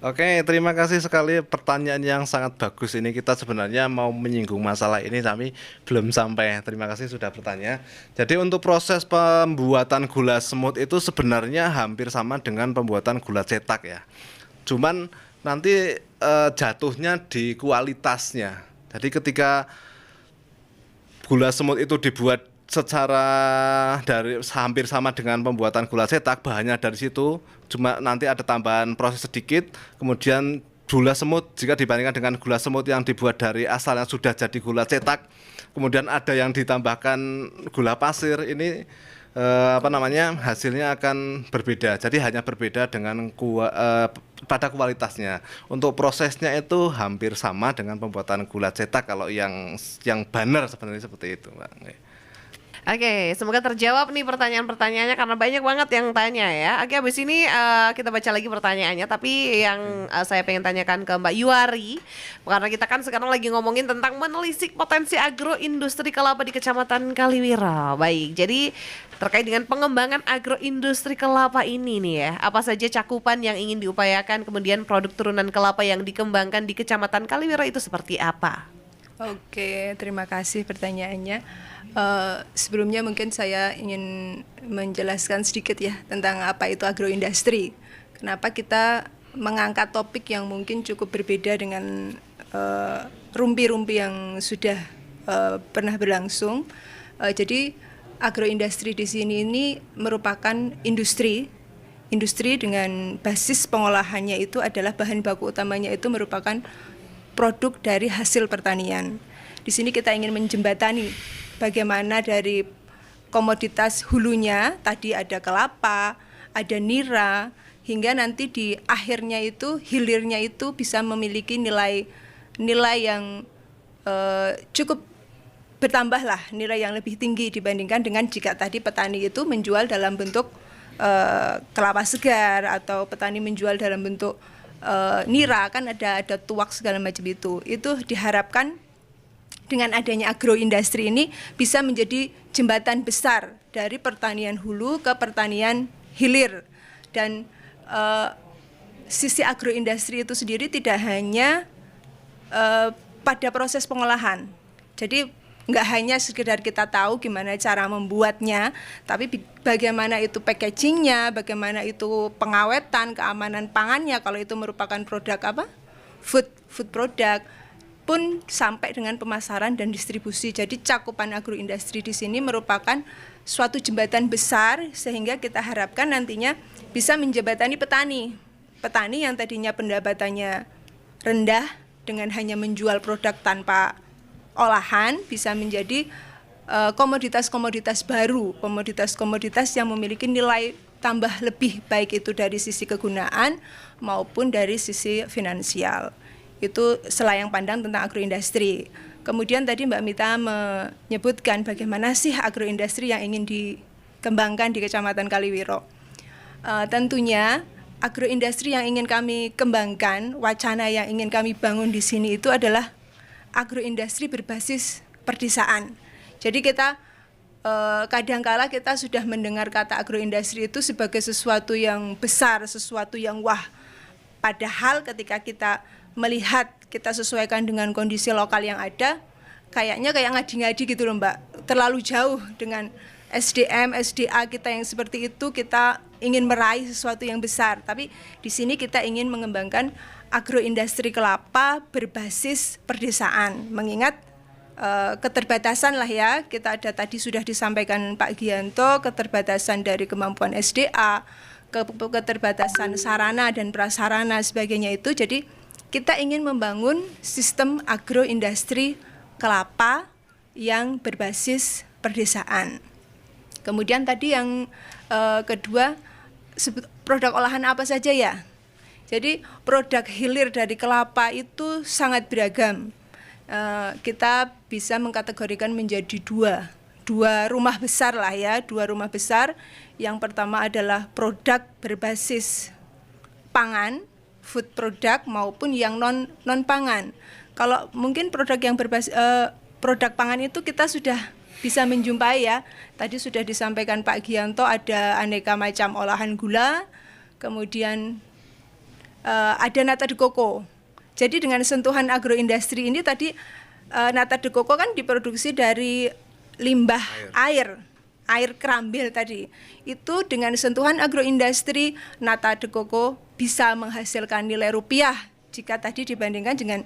Oke, terima kasih sekali, pertanyaan yang sangat bagus ini. Kita sebenarnya mau menyinggung masalah ini tapi belum sampai. Terima kasih sudah bertanya. Jadi untuk proses pembuatan gula semut itu sebenarnya hampir sama dengan pembuatan gula cetak ya. Cuman nanti jatuhnya di kualitasnya. Jadi ketika gula semut itu dibuat secara hampir sama dengan pembuatan gula cetak, bahannya dari situ, cuma nanti ada tambahan proses sedikit. Kemudian gula semut jika dibandingkan dengan gula semut yang dibuat dari asal yang sudah jadi gula cetak, kemudian ada yang ditambahkan gula pasir, ini hasilnya akan berbeda. Jadi hanya berbeda dengan pada kualitasnya. Untuk prosesnya itu hampir sama dengan pembuatan gula cetak kalau yang banner sebenarnya seperti itu, Mbak. Oke, semoga terjawab nih pertanyaan-pertanyaannya karena banyak banget yang tanya ya. Oke, habis ini kita baca lagi pertanyaannya. Tapi yang saya pengen tanyakan ke Mbak Yuari, karena kita kan sekarang lagi ngomongin tentang menelisik potensi agroindustri kelapa di Kecamatan Kaliwiro. Baik, jadi terkait dengan pengembangan agroindustri kelapa ini nih ya, apa saja cakupan yang ingin diupayakan, kemudian produk turunan kelapa yang dikembangkan di Kecamatan Kaliwiro itu seperti apa? Oke, terima kasih pertanyaannya. Sebelumnya mungkin saya ingin menjelaskan sedikit ya tentang apa itu agroindustri. Kenapa kita mengangkat topik yang mungkin cukup berbeda dengan rumpi-rumpi yang sudah pernah berlangsung. Jadi agroindustri di sini ini merupakan industri dengan basis pengolahannya itu adalah bahan baku utamanya itu merupakan produk dari hasil pertanian. Di sini kita ingin menjembatani bagaimana dari komoditas hulunya, tadi ada kelapa, ada nira, hingga nanti di akhirnya itu, hilirnya itu bisa memiliki nilai yang cukup bertambah lah, nilai yang lebih tinggi dibandingkan dengan jika tadi petani itu menjual dalam bentuk kelapa segar atau petani menjual dalam bentuk nira, kan ada tuak segala macam itu diharapkan dengan adanya agroindustri ini bisa menjadi jembatan besar dari pertanian hulu ke pertanian hilir. Dan sisi agroindustri itu sendiri tidak hanya pada proses pengolahan, jadi nggak hanya sekedar kita tahu gimana cara membuatnya, tapi bagaimana itu packagingnya, bagaimana itu pengawetan, keamanan pangannya, kalau itu merupakan produk food product, pun sampai dengan pemasaran dan distribusi. Jadi cakupan agroindustri di sini merupakan suatu jembatan besar sehingga kita harapkan nantinya bisa menjembatani petani yang tadinya pendapatannya rendah dengan hanya menjual produk tanpa olahan bisa menjadi komoditas-komoditas baru, komoditas-komoditas yang memiliki nilai tambah lebih, baik itu dari sisi kegunaan maupun dari sisi finansial. Itu selayang pandang tentang agroindustri. Kemudian tadi Mbak Mita menyebutkan bagaimana sih agroindustri yang ingin dikembangkan di Kecamatan Kaliwiro. Tentunya agroindustri yang ingin kami kembangkan, wacana yang ingin kami bangun di sini itu adalah agroindustri berbasis perdesaan. Jadi kita kadangkala kita sudah mendengar kata agroindustri itu sebagai sesuatu yang besar, sesuatu yang wah. Padahal ketika kita melihat, kita sesuaikan dengan kondisi lokal yang ada, kayaknya kayak ngadi-ngadi gitu loh Mbak. Terlalu jauh dengan SDM, SDA kita yang seperti itu, kita ingin meraih sesuatu yang besar. Tapi di sini kita ingin mengembangkan agroindustri kelapa berbasis perdesaan, mengingat keterbatasan lah ya, kita ada tadi sudah disampaikan Pak Gianto, keterbatasan dari kemampuan SDA, keterbatasan sarana dan prasarana sebagainya itu. Jadi kita ingin membangun sistem agroindustri kelapa yang berbasis perdesaan. Kemudian tadi yang kedua, produk olahan apa saja ya? Jadi produk hilir dari kelapa itu sangat beragam. Kita bisa mengkategorikan menjadi dua rumah besar lah ya, dua rumah besar. Yang pertama adalah produk berbasis pangan, food product maupun yang non pangan. Kalau mungkin produk yang berbasis produk pangan itu kita sudah bisa menjumpai ya. Tadi sudah disampaikan Pak Gianto, ada aneka macam olahan gula, kemudian ada nata de coco. Jadi dengan sentuhan agroindustri ini tadi nata de coco kan diproduksi dari limbah air kerambil tadi. Itu dengan sentuhan agroindustri nata de coco bisa menghasilkan nilai rupiah jika tadi dibandingkan dengan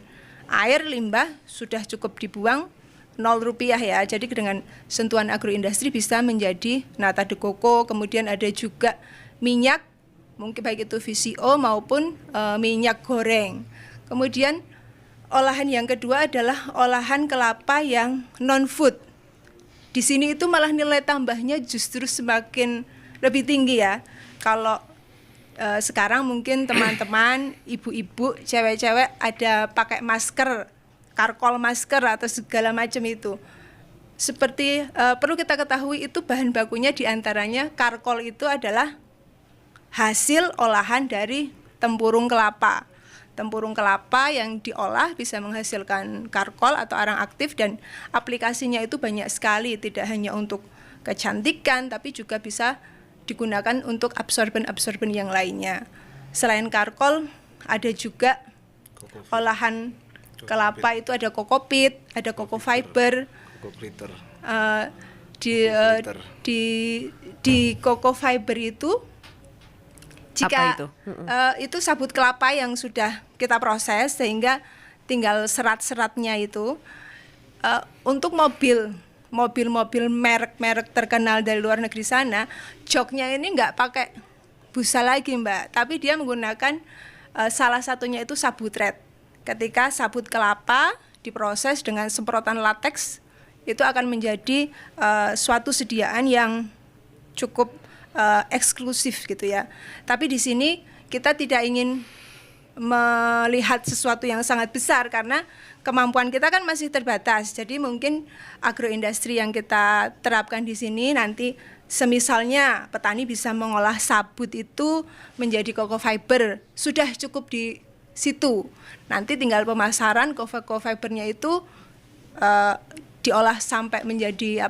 air limbah sudah cukup dibuang 0 rupiah ya. Jadi dengan sentuhan agroindustri bisa menjadi nata de coco. Kemudian ada juga minyak, mungkin baik itu VCO maupun minyak goreng. Kemudian olahan yang kedua adalah olahan kelapa yang non food. di sini itu malah nilai tambahnya justru semakin lebih tinggi ya. Kalau sekarang mungkin teman-teman, ibu-ibu, cewek-cewek ada pakai masker, karkol masker atau segala macam itu. Seperti perlu kita ketahui itu bahan bakunya diantaranya karkol itu adalah hasil olahan dari tempurung kelapa. Tempurung kelapa yang diolah bisa menghasilkan karkol atau arang aktif dan aplikasinya itu banyak sekali, tidak hanya untuk kecantikan tapi juga bisa digunakan untuk absorben-absorben yang lainnya. Selain karkol, ada juga olahan kelapa itu ada kokopit, ada koko fiber. Di koko fiber itu jika itu sabut kelapa yang sudah kita proses sehingga tinggal serat-seratnya itu untuk mobil-mobil merek-merek terkenal dari luar negeri sana, joknya ini nggak pakai busa lagi Mbak, tapi dia menggunakan salah satunya itu sabut red. Ketika sabut kelapa diproses dengan semprotan lateks, itu akan menjadi suatu sediaan yang cukup eksklusif gitu ya. Tapi di sini kita tidak ingin melihat sesuatu yang sangat besar karena kemampuan kita kan masih terbatas. Jadi mungkin agroindustri yang kita terapkan di sini nanti semisalnya petani bisa mengolah sabut itu menjadi koko fiber, sudah cukup di situ. Nanti tinggal pemasaran koko fibernya itu diolah sampai menjadi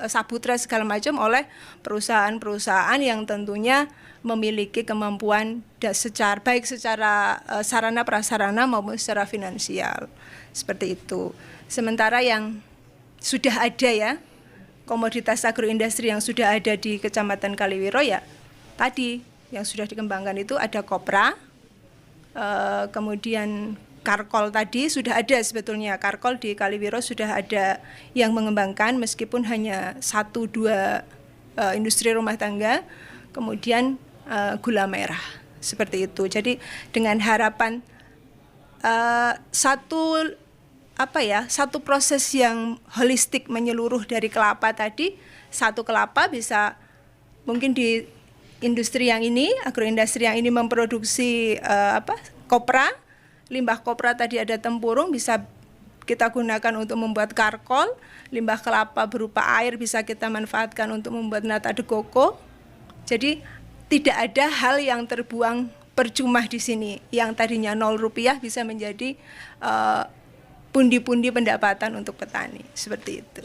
sabutnya segala macam oleh perusahaan-perusahaan yang tentunya memiliki kemampuan baik secara sarana prasarana maupun secara finansial, seperti itu. Sementara yang sudah ada ya, komoditas agroindustri yang sudah ada di Kecamatan Kaliwiro ya tadi yang sudah dikembangkan itu ada kopra, kemudian karkol tadi sudah ada sebetulnya. Karkol di Kaliwiro sudah ada yang mengembangkan meskipun hanya 1-2 industri rumah tangga. Kemudian gula merah seperti itu. Jadi dengan harapan satu proses yang holistik menyeluruh dari kelapa tadi, satu kelapa bisa mungkin di industri yang ini, agroindustri yang ini memproduksi kopra, limbah kopra tadi ada tempurung bisa kita gunakan untuk membuat karkol, limbah kelapa berupa air bisa kita manfaatkan untuk membuat nata de coco. Jadi tidak ada hal yang terbuang percuma di sini. Yang tadinya 0 rupiah bisa menjadi pundi-pundi pendapatan untuk petani, seperti itu.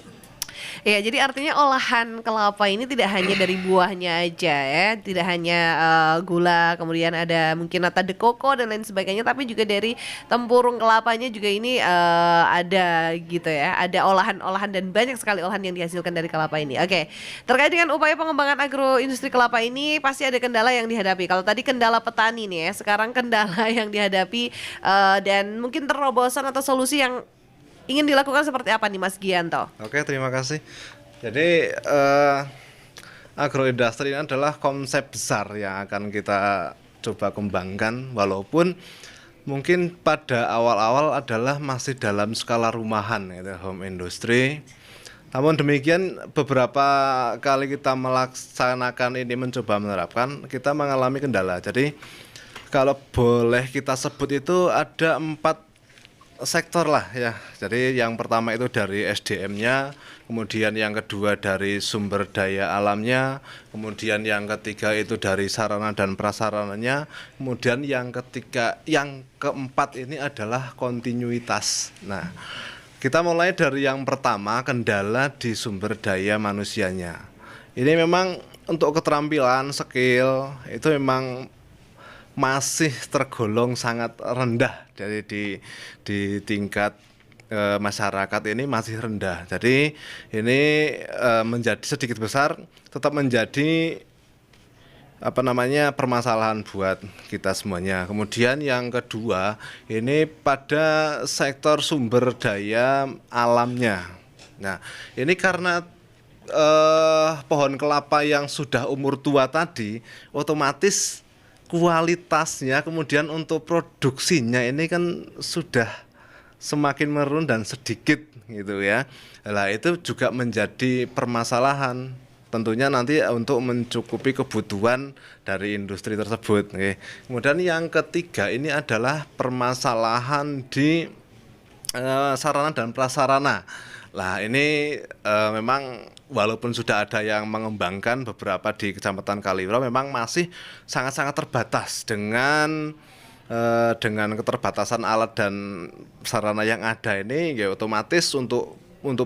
Ya, jadi artinya olahan kelapa ini tidak hanya dari buahnya aja ya, tidak hanya gula, kemudian ada mungkin nata de coco dan lain sebagainya, tapi juga dari tempurung kelapanya juga ini ada gitu ya, ada olahan-olahan dan banyak sekali olahan yang dihasilkan dari kelapa ini. Oke, terkait dengan upaya pengembangan agroindustri kelapa ini pasti ada kendala yang dihadapi. Kalau tadi kendala petani nih ya, sekarang kendala yang dihadapi dan mungkin terobosan atau solusi yang ingin dilakukan seperti apa nih Mas Gianto? Oke, terima kasih. Jadi agroindustri ini adalah konsep besar yang akan kita coba kembangkan, walaupun mungkin pada awal-awal adalah masih dalam skala rumahan, gitu, home industry. Namun demikian beberapa kali kita melaksanakan ini, mencoba menerapkan, kita mengalami kendala. Jadi kalau boleh kita sebut itu ada 4 sektor lah ya. Jadi yang pertama itu dari SDM-nya, kemudian yang kedua dari sumber daya alamnya, kemudian yang ketiga itu dari sarana dan prasarananya, kemudian yang keempat ini adalah kontinuitas. Nah, kita mulai dari yang pertama, kendala di sumber daya manusianya. Ini memang untuk keterampilan, skill itu memang masih tergolong sangat rendah dari di tingkat masyarakat ini masih rendah. Jadi ini menjadi sedikit besar tetap menjadi permasalahan buat kita semuanya. Kemudian yang kedua ini pada sektor sumber daya alamnya. Nah, ini karena pohon kelapa yang sudah umur tua tadi otomatis kualitasnya, kemudian untuk produksinya ini kan sudah semakin menurun dan sedikit gitu ya. Lah itu juga menjadi permasalahan tentunya nanti untuk mencukupi kebutuhan dari industri tersebut. Oke. Kemudian yang ketiga ini adalah permasalahan di sarana dan prasarana. Lah ini memang walaupun sudah ada yang mengembangkan beberapa di Kecamatan Kaliwiro, memang masih sangat-sangat terbatas dengan keterbatasan alat dan sarana yang ada ini, ya otomatis untuk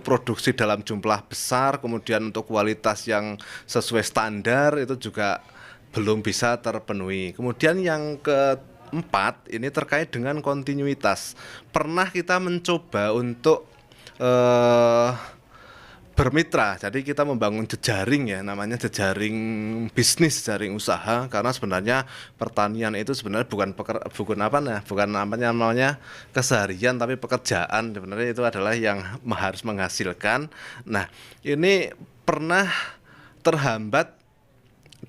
produksi dalam jumlah besar, kemudian untuk kualitas yang sesuai standar itu juga belum bisa terpenuhi. Kemudian yang keempat ini terkait dengan kontinuitas. Pernah kita mencoba untuk bermitra, jadi kita membangun jejaring ya, namanya jejaring bisnis, jejaring usaha, karena sebenarnya pertanian itu sebenarnya bukan namanya keseharian, tapi pekerjaan. Sebenarnya itu adalah yang harus menghasilkan. Nah, ini pernah terhambat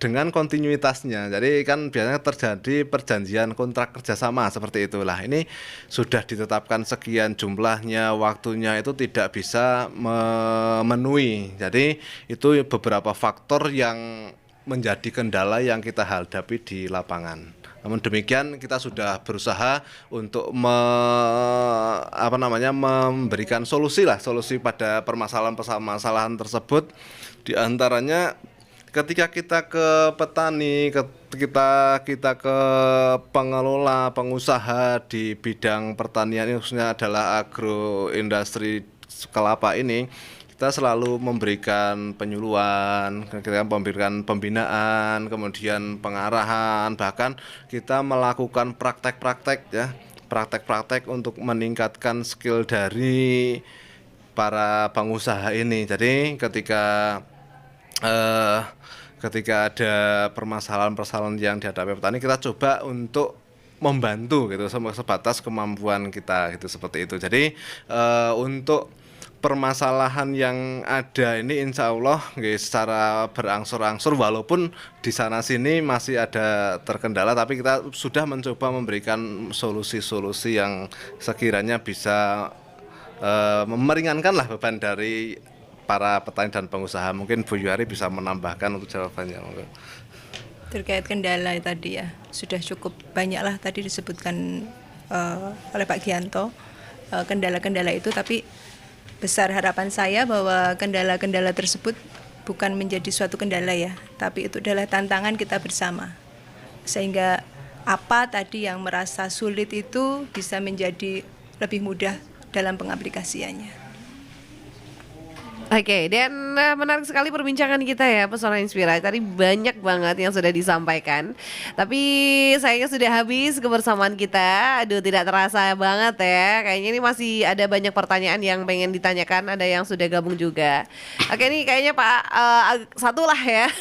dengan kontinuitasnya. Jadi kan biasanya terjadi perjanjian kontrak kerjasama seperti itulah. Ini sudah ditetapkan sekian jumlahnya, waktunya itu tidak bisa memenuhi. Jadi itu beberapa faktor yang menjadi kendala yang kita hadapi di lapangan. Namun demikian kita sudah berusaha untuk memberikan solusi pada permasalahan tersebut. Di antaranya ketika kita ke petani, kita ke pengelola, pengusaha di bidang pertanian, khususnya adalah agroindustri kelapa ini, kita selalu memberikan penyuluhan, kita memberikan pembinaan, kemudian pengarahan, bahkan kita melakukan praktek-praktek untuk meningkatkan skill dari para pengusaha ini. Jadi ketika ada permasalahan yang dihadapi petani, kita coba untuk membantu gitu sebatas kemampuan kita gitu, seperti itu. Jadi untuk permasalahan yang ada ini insya Allah secara berangsur-angsur, walaupun di sana sini masih ada terkendala, tapi kita sudah mencoba memberikan solusi-solusi yang sekiranya bisa meringankanlah beban dari para petani dan pengusaha. Mungkin Bu Yuari bisa menambahkan untuk jawabannya. Terkait kendala tadi ya, sudah cukup banyaklah tadi disebutkan oleh Pak Gianto kendala-kendala itu, tapi besar harapan saya bahwa kendala-kendala tersebut bukan menjadi suatu kendala ya, tapi itu adalah tantangan kita bersama. Sehingga apa tadi yang merasa sulit itu bisa menjadi lebih mudah dalam pengaplikasiannya. Oke, dan menarik sekali perbincangan kita ya, Pesona Inspirasi. Tadi banyak banget yang sudah disampaikan. Tapi sayangnya sudah habis kebersamaan kita. Aduh, tidak terasa banget ya. Kayaknya ini masih ada banyak pertanyaan yang pengen ditanyakan. Ada yang sudah gabung juga. Oke, nih kayaknya Pak satu lah ya.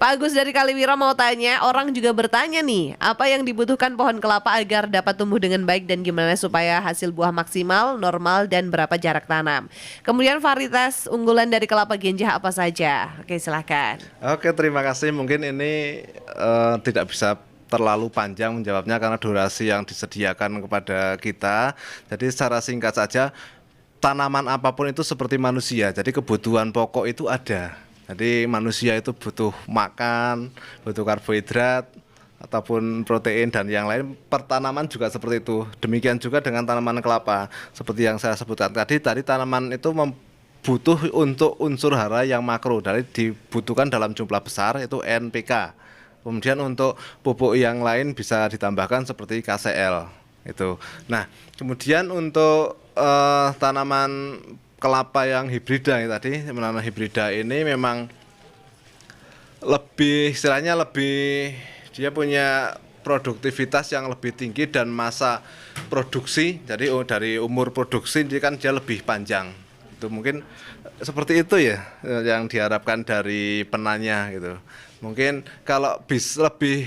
Pak Agus dari Kaliwiro mau tanya. Orang juga bertanya nih, apa yang dibutuhkan pohon kelapa agar dapat tumbuh dengan baik dan gimana supaya hasil buah maksimal, normal, dan berapa jarak tanam. Kemudian varietas unggulan dari kelapa Genjah apa saja? Oke, silakan. Oke, terima kasih. Mungkin ini tidak bisa terlalu panjang menjawabnya karena durasi yang disediakan kepada kita. Jadi secara singkat saja, tanaman apapun itu seperti manusia. Jadi kebutuhan pokok itu ada. Jadi manusia itu butuh makan, butuh karbohidrat, ataupun protein dan yang lain. Pertanaman juga seperti itu. Demikian juga dengan tanaman kelapa. Seperti yang saya sebutkan tadi tanaman itu butuh untuk unsur hara yang makro, dari dibutuhkan dalam jumlah besar itu NPK. Kemudian untuk pupuk yang lain bisa ditambahkan seperti KCl itu. Nah, kemudian untuk tanaman kelapa yang hibrida ya, tadi tanaman hibrida ini memang dia punya produktivitas yang lebih tinggi dan masa produksi. Jadi dari umur produksi dia lebih panjang. Itu mungkin seperti itu ya yang diharapkan dari penanya gitu. Mungkin kalau lebih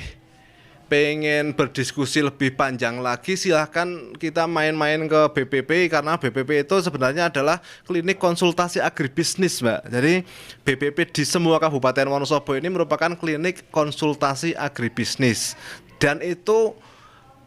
pengen berdiskusi lebih panjang lagi, silahkan kita main-main ke BPP, karena BPP itu sebenarnya adalah klinik konsultasi agribisnis, Mbak. Jadi BPP di semua Kabupaten Wonosobo ini merupakan klinik konsultasi agribisnis, dan itu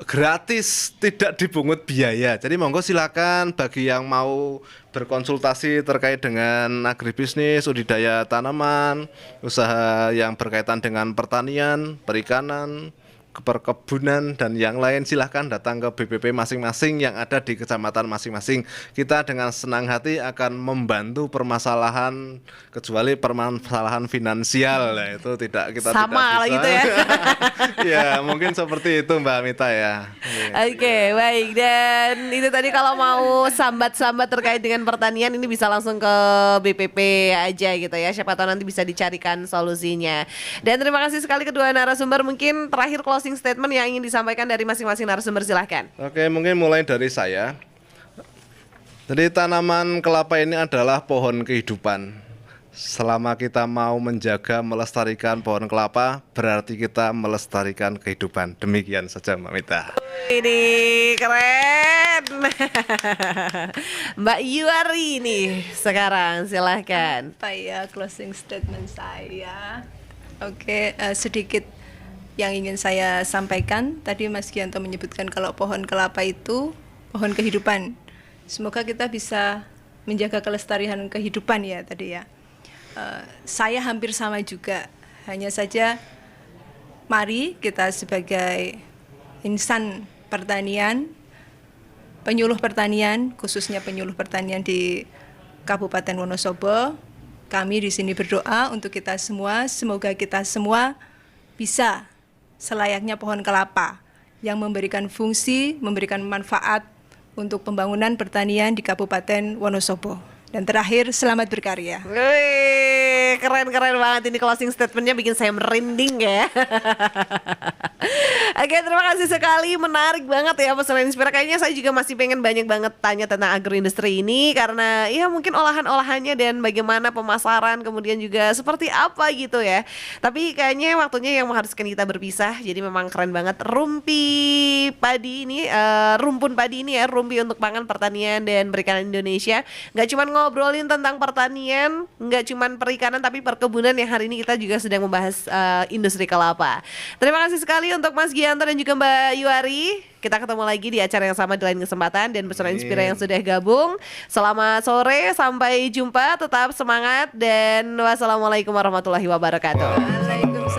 gratis, tidak dipungut biaya. Jadi monggo silakan bagi yang mau berkonsultasi terkait dengan agribisnis, budidaya tanaman, usaha yang berkaitan dengan pertanian, perikanan, perkebunan dan yang lain, silahkan datang ke BPP masing-masing yang ada di kecamatan masing-masing. Kita dengan senang hati akan membantu permasalahan, kecuali permasalahan finansial ya, itu kita Sama tidak bisa. gitu ya. Ya mungkin seperti itu Mbak Mita ya. Oke, baik. Dan itu tadi kalau mau sambat-sambat terkait dengan pertanian ini bisa langsung ke BPP aja gitu ya. Siapa tahu nanti bisa dicarikan solusinya. Dan terima kasih sekali kedua narasumber. Mungkin terakhir closing statement yang ingin disampaikan dari masing-masing narasumber, silahkan. Oke, mungkin mulai dari saya. Jadi tanaman kelapa ini adalah pohon kehidupan. Selama kita mau menjaga, melestarikan pohon kelapa, berarti kita melestarikan kehidupan. Demikian saja Mbak Mita. Ini keren. Mbak Yuari nih sekarang, silahkan. Apa ya closing statement saya? Oke, sedikit yang ingin saya sampaikan. Tadi Mas Gianto menyebutkan kalau pohon kelapa itu pohon kehidupan. Semoga kita bisa menjaga kelestarian kehidupan ya tadi ya. Saya hampir sama juga. Hanya saja mari kita sebagai insan pertanian, penyuluh pertanian, khususnya penyuluh pertanian di Kabupaten Wonosobo, kami di sini berdoa untuk kita semua, semoga kita semua bisa selayaknya pohon kelapa yang memberikan fungsi, memberikan manfaat untuk pembangunan pertanian di Kabupaten Wonosobo. Dan terakhir, selamat berkarya. Wih, keren-keren banget ini closing statementnya, bikin saya merinding ya. Oke, terima kasih sekali, menarik banget ya Pesona Inspira. Kayaknya saya juga masih pengen banyak banget tanya tentang agroindustri ini, karena ya mungkin olahan-olahannya dan bagaimana pemasaran, kemudian juga seperti apa gitu ya. Tapi kayaknya waktunya yang mengharuskan kita berpisah. Jadi memang keren banget rumpi padi ini, rumpun padi ini ya, rumpi untuk pangan, pertanian dan perikanan Indonesia. Gak cuma ngobrolin tentang pertanian, nggak cuman perikanan tapi perkebunan, yang hari ini kita juga sedang membahas industri kelapa. Terima kasih sekali untuk Mas Gianto dan juga Mbak Yuari. Kita ketemu lagi di acara yang sama di lain kesempatan, dan Pesona Inspira yang sudah gabung. Selamat sore, sampai jumpa, tetap semangat dan wassalamualaikum warahmatullahi wabarakatuh.